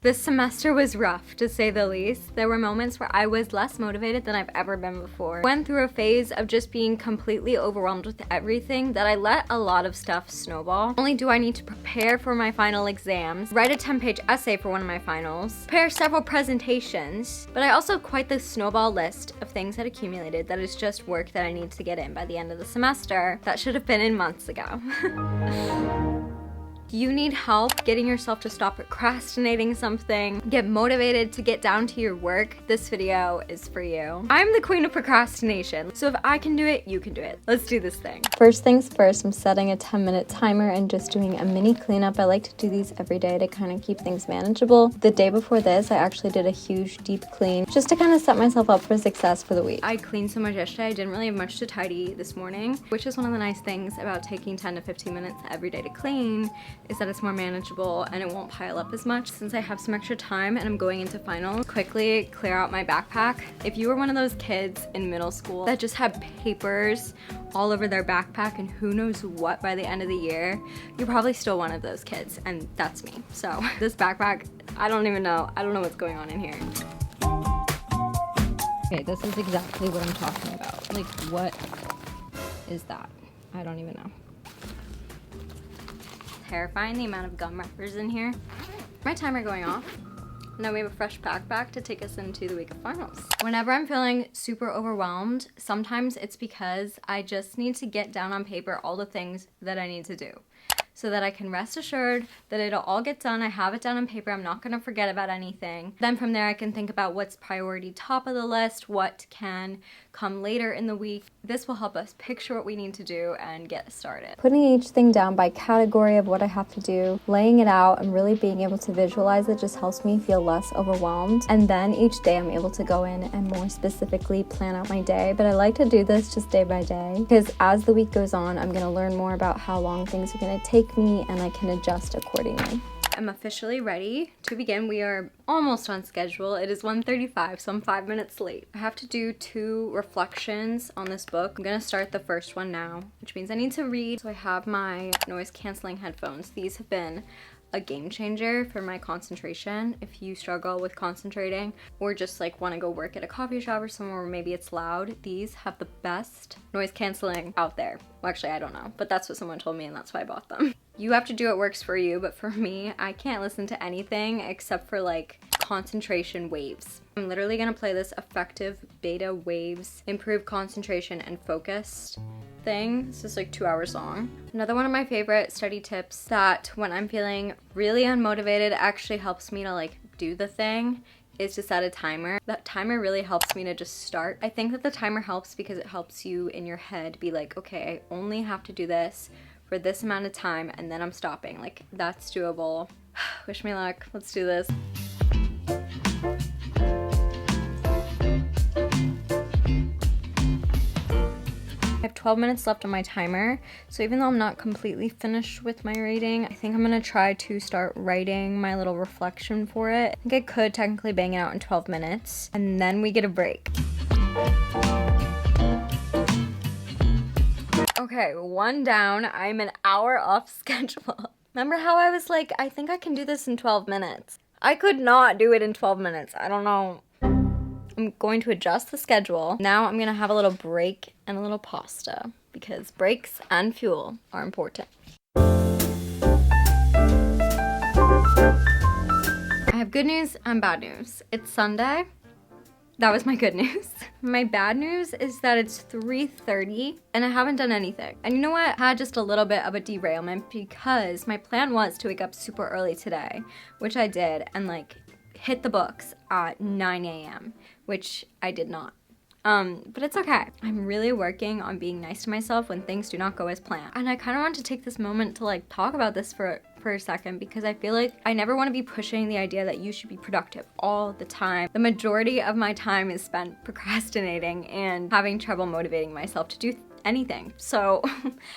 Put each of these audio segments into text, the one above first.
This semester was rough, to say the least. There were moments where I was less motivated than I've ever been before. Went through a phase of just being completely overwhelmed with everything that I let a lot of stuff snowball. Not only do I need to prepare for my final exams, write a 10-page essay for one of my finals, prepare several presentations, but I also have quite the snowball list of things that accumulated that is just work that I need to get in by the end of the semester that should have been in months ago. You need help getting yourself to stop procrastinating something, get motivated to get down to your work, this video is for you. I'm the queen of procrastination, so if I can do it, you can do it. Let's do this thing. First things first, I'm setting a 10-minute timer and just doing a mini cleanup. I like to do these every day to kind of keep things manageable. The day before this, I actually did a huge deep clean just to kind of set myself up for success for the week. I cleaned so much yesterday, I didn't really have much to tidy this morning, which is one of the nice things about taking 10 to 15 minutes every day to clean, is that it's more manageable and it won't pile up as much. Since I have some extra time and I'm going into finals, quickly clear out my backpack. If you were one of those kids in middle school that just had papers all over their backpack and who knows what by the end of the year, you're probably still one of those kids, and that's me. So this backpack, I don't know what's going on in here. Okay, this is exactly what I'm talking about. Like, what is that? I don't even know. Terrifying, the amount of gum wrappers in here. My timer going off. Now we have a fresh backpack to take us into the week of finals. Whenever I'm feeling super overwhelmed, sometimes it's because I just need to get down on paper all the things that I need to do, so that I can rest assured that it'll all get done. I have it down on paper. I'm not gonna forget about anything. Then from there, I can think about what's priority top of the list, what can come later in the week. This will help us picture what we need to do and get started. Putting each thing down by category of what I have to do, laying it out, and really being able to visualize it just helps me feel less overwhelmed. And then each day I'm able to go in and more specifically plan out my day. But I like to do this just day by day, because as the week goes on, I'm gonna learn more about how long things are gonna take me and I can adjust accordingly. I'm officially ready to begin. We are almost on schedule. It is 1:35, so I'm 5 minutes late. I have to do 2 reflections on this book. I'm gonna start the first one now, which means I need to read. So I have my noise canceling headphones. These have been a game changer for my concentration. If you struggle with concentrating or just like want to go work at a coffee shop or somewhere where maybe it's loud, these have the best noise canceling out there. Well, actually, I don't know, but that's what someone told me and that's why I bought them. You have to do what works for you, but for me, I can't listen to anything except for like concentration waves. I'm literally gonna play this effective beta waves, improve concentration and focused thing. This is like 2 hours long. Another one of my favorite study tips that when I'm feeling really unmotivated actually helps me to like do the thing is to set a timer. That timer really helps me to just start. I think that the timer helps because it helps you in your head be like, okay, I only have to do this for this amount of time and then I'm stopping. Like, that's doable. Wish me luck. Let's do this. I have 12 minutes left on my timer, so even though I'm not completely finished with my reading, I think I'm gonna try to start writing my little reflection for it. I think I could technically bang it out in 12 minutes, and then we get a break. Okay, 1 down. I'm an hour off schedule. Remember how I was like, I think I can do this in 12 minutes? I could not do it in 12 minutes. I don't know. I'm going to adjust the schedule. Now I'm gonna have a little break and a little pasta because breaks and fuel are important. I have good news and bad news. It's Sunday. That was my good news. My bad news is that it's 3:30 and I haven't done anything. And you know what? I had just a little bit of a derailment because my plan was to wake up super early today, which I did, and like hit the books at 9 a.m., which I did not. But it's okay. I'm really working on being nice to myself when things do not go as planned. And I kind of want to take this moment to like talk about this for a second, because I feel like I never want to be pushing the idea that you should be productive all the time. The majority of my time is spent procrastinating and having trouble motivating myself to do anything. So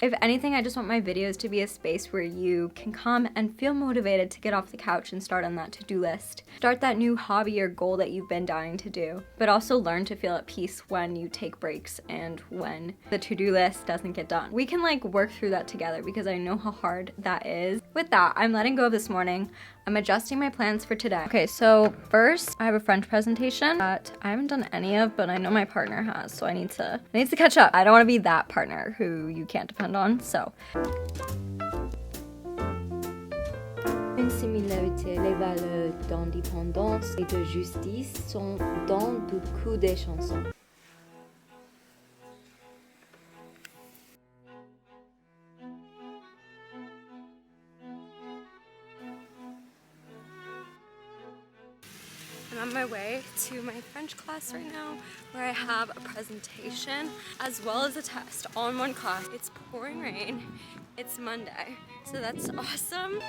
if anything, I just want my videos to be a space where you can come and feel motivated to get off the couch and start on that to-do list. Start that new hobby or goal that you've been dying to do, but also learn to feel at peace when you take breaks and when the to-do list doesn't get done. We can like work through that together because I know how hard that is. With that, I'm letting go of this morning. I'm adjusting my plans for today. Okay, so first I have a French presentation that I haven't done any of, but I know my partner has, so I need to catch up. I don't want to be that partner who you can't depend on, so. Une similarité, les valeurs d'indépendance et de justice sont dans beaucoup des chansons. I'm on my way to my French class right now where I have a presentation as well as a test all in one class. It's pouring rain. It's Monday, so that's awesome.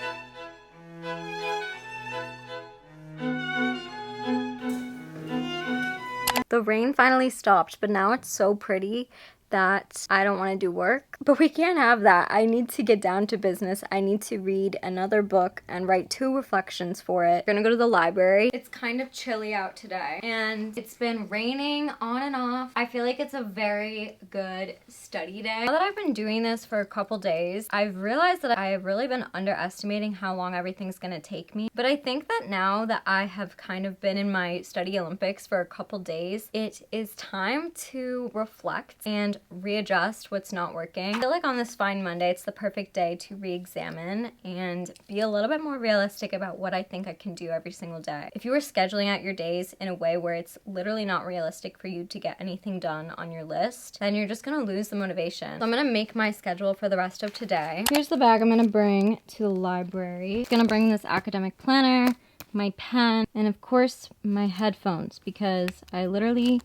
The rain finally stopped, but now it's so pretty that I don't want to do work. But we can't have that. I need to get down to business. I need to read another book and write 2 reflections for it. We're gonna go to the library. It's kind of chilly out today and it's been raining on and off. I feel like it's a very good study day. Now that I've been doing this for a couple days, I've realized that I have really been underestimating how long everything's gonna take me. But I think that now that I have kind of been in my study Olympics for a couple days, it is time to reflect and readjust what's not working. I feel like on this fine Monday, it's the perfect day to re-examine and be a little bit more realistic about what I think I can do every single day. If you are scheduling out your days in a way where it's literally not realistic for you to get anything done on your list, then you're just gonna lose the motivation. So I'm gonna make my schedule for the rest of today. Here's the bag I'm gonna bring to the library. I'm gonna bring this academic planner, my pen, and of course my headphones because I literally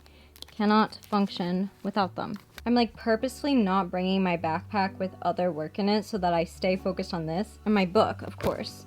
cannot function without them. I'm like purposely not bringing my backpack with other work in it so that I stay focused on this and my book, of course.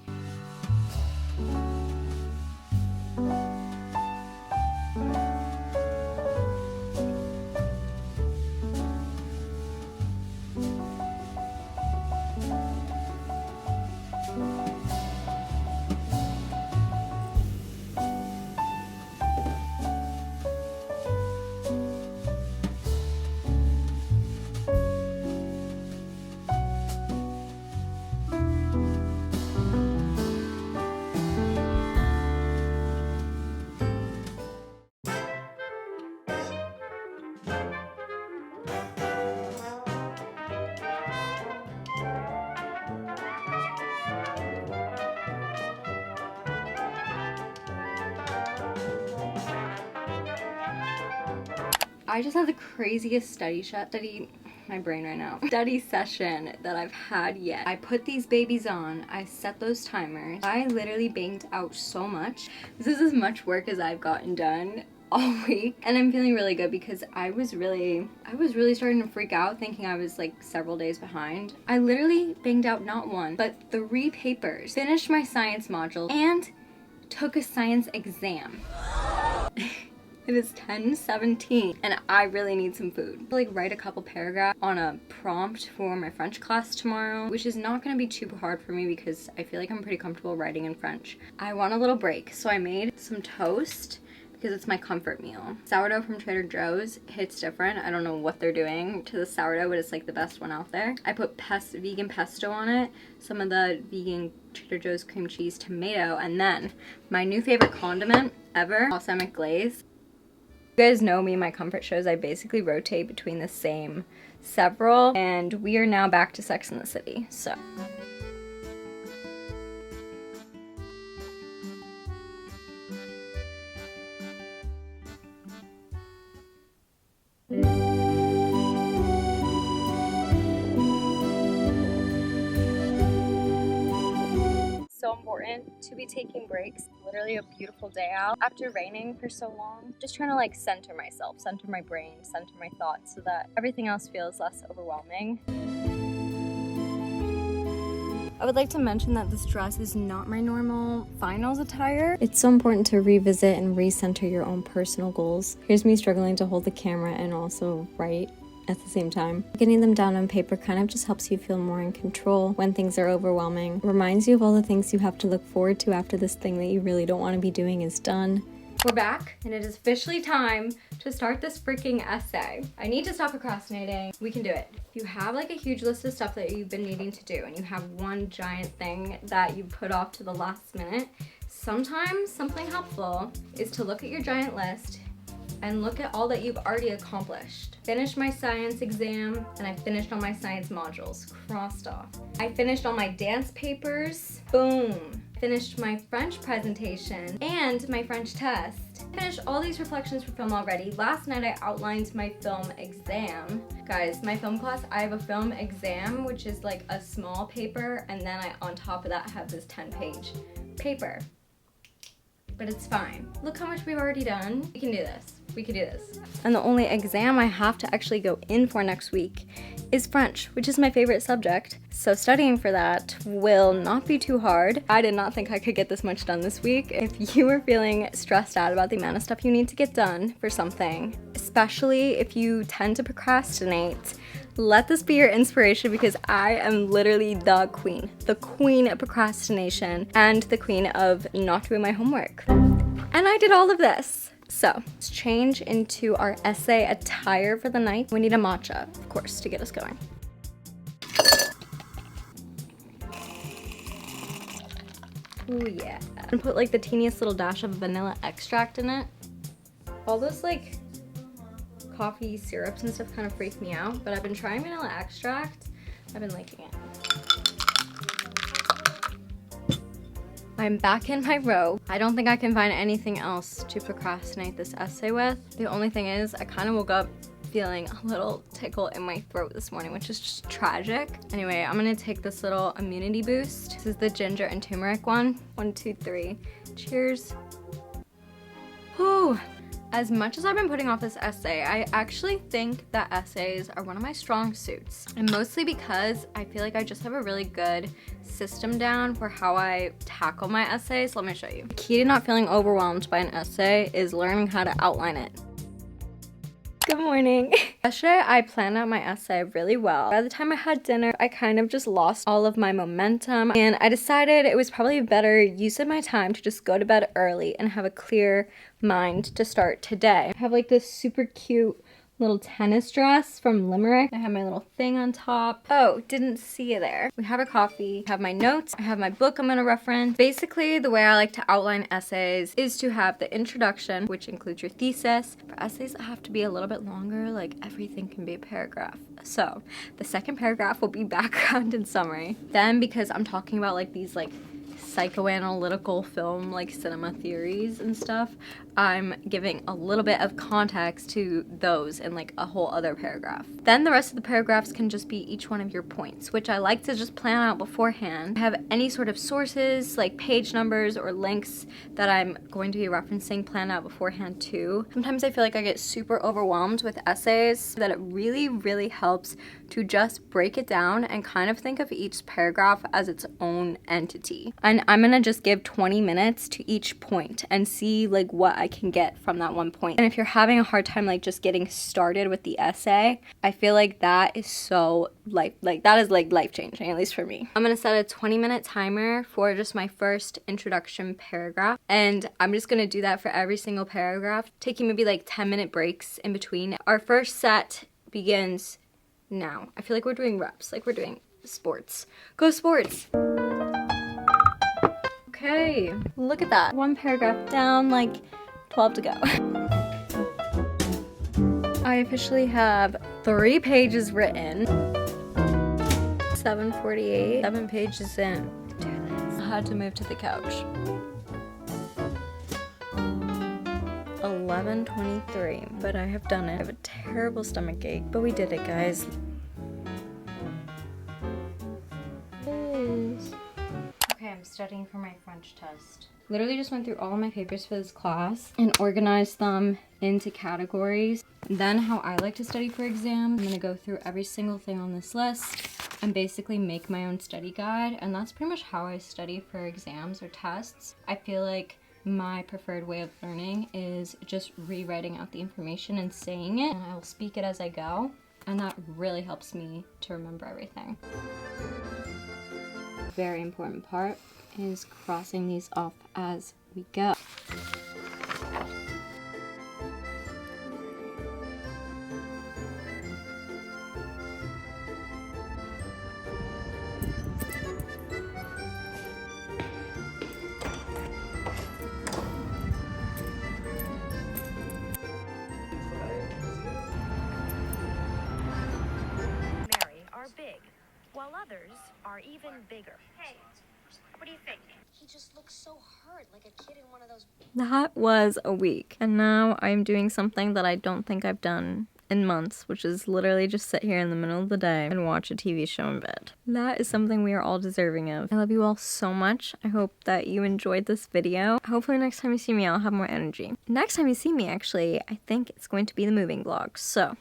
I just had the craziest study session that I've had yet. I put these babies on, I set those timers. I literally banged out so much. This is as much work as I've gotten done all week, and I'm feeling really good because I was really starting to freak out thinking I was like several days behind. I literally banged out not 1 but 3 papers, finished my science module, and took a science exam. It is 10:17 and I really need some food. I'll like write a couple paragraphs on a prompt for my French class tomorrow, which is not gonna be too hard for me because I feel like I'm pretty comfortable writing in French. I want a little break, so I made some toast because it's my comfort meal. Sourdough from Trader Joe's hits different. I don't know what they're doing to the sourdough, but it's like the best one out there. I put vegan pesto on it, some of the vegan Trader Joe's cream cheese, tomato, and then my new favorite condiment ever, balsamic glaze. You guys know me, my comfort shows, I basically rotate between the same several, and we are now back to Sex and the City, so. So important to be taking breaks. Literally a beautiful day out after raining for so long. Just trying to like center myself, center my brain, center my thoughts so that everything else feels less overwhelming. I would like to mention that this dress is not my normal finals attire. It's so important to revisit and recenter your own personal goals. Here's me struggling to hold the camera and also write at the same time. Getting them down on paper kind of just helps you feel more in control when things are overwhelming. Reminds you of all the things you have to look forward to after this thing that you really don't want to be doing is done. We're back, and it is officially time to start this freaking essay. I need to stop procrastinating. We can do it. If you have like a huge list of stuff that you've been needing to do, and you have one giant thing that you put off to the last minute, sometimes something helpful is to look at your giant list and look at all that you've already accomplished. Finished my science exam, and I finished all my science modules, crossed off. I finished all my dance papers, boom. Finished my French presentation and my French test. Finished all these reflections for film already. Last night I outlined my film exam. Guys, my film class, I have a film exam, which is like a small paper, and then I, on top of that, have this 10-page paper. But it's fine. Look how much we've already done. We can do this. We can do this. And the only exam I have to actually go in for next week is French, which is my favorite subject. So studying for that will not be too hard. I did not think I could get this much done this week. If you are feeling stressed out about the amount of stuff you need to get done for something, especially if you tend to procrastinate, let this be your inspiration, because I am literally the queen of procrastination and the queen of not doing my homework. And I did all of this. So let's change into our essay attire for the night. We need a matcha, of course, to get us going. Oh yeah. And put like the teeniest little dash of vanilla extract in it. All those like coffee syrups and stuff kind of freak me out, but I've been trying vanilla extract. I've been liking it. I'm back in my row. I don't think I can find anything else to procrastinate this essay with. The only thing is I kind of woke up feeling a little tickle in my throat this morning, which is just tragic. Anyway, I'm gonna take this little immunity boost. This is the ginger and turmeric one. 1, 2, 3. Cheers. Whew. As much as I've been putting off this essay, I actually think that essays are one of my strong suits. And mostly because I feel like I just have a really good system down for how I tackle my essays. Let me show you. The key to not feeling overwhelmed by an essay is learning how to outline it. Good morning. Yesterday, I planned out my essay really well. By the time I had dinner, I kind of just lost all of my momentum, and I decided it was probably a better use of my time to just go to bed early and have a clear mind to start today. I have like this super cute little tennis dress from Limerick. I have my little thing on top. Oh, didn't see you there. We have our coffee, I have my notes, I have my book I'm gonna reference. Basically, the way I like to outline essays is to have the introduction, which includes your thesis. For essays that have to be a little bit longer, like everything can be a paragraph. So the second paragraph will be background and summary. Then, because I'm talking about like these like psychoanalytical film like cinema theories and stuff, I'm giving a little bit of context to those in like a whole other paragraph. Then the rest of the paragraphs can just be each one of your points, which I like to just plan out beforehand. Have any sort of sources like page numbers or links that I'm going to be referencing planned out beforehand too. Sometimes I feel like I get super overwhelmed with essays, that it really helps to just break it down and kind of think of each paragraph as its own entity. And I'm gonna just give 20 minutes to each point and see like what I can get from that one point. And if you're having a hard time like just getting started with the essay, I feel like that is so life-changing, at least for me. I'm gonna set a 20-minute timer for just my first introduction paragraph, and I'm just gonna do that for every single paragraph, taking maybe like 10-minute breaks in between. Our first set begins now. I feel like we're doing reps, like we're doing sports. Go sports! Okay, look at that. One paragraph down, like 12 to go. I officially have 3 pages written. 7:48, 7 pages in. I had to move to the couch. 11:23, but I have done it. I have a terrible stomach ache, but we did it, guys. Okay, I'm studying for my French test. Literally just went through all of my papers for this class and organized them into categories. Then how I like to study for exams, I'm gonna go through every single thing on this list and basically make my own study guide. And that's pretty much how I study for exams or tests. I feel like my preferred way of learning is just rewriting out the information and saying it, and I will speak it as I go. And that really helps me to remember everything. Very important part is crossing these off as we go. others are even bigger. Hey, what do you think? He just looks so hurt, like a kid in one of those. That was a week. And now I'm doing something that I don't think I've done in months, which is literally just sit here in the middle of the day and watch a TV show in bed. That is something we are all deserving of. I love you all so much. I hope that you enjoyed this video. Hopefully next time you see me, I'll have more energy. Next time you see me, actually, I think it's going to be the moving vlog. So,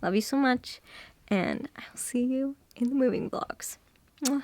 love you so much, and I'll see you in the moving vlogs. Mwah.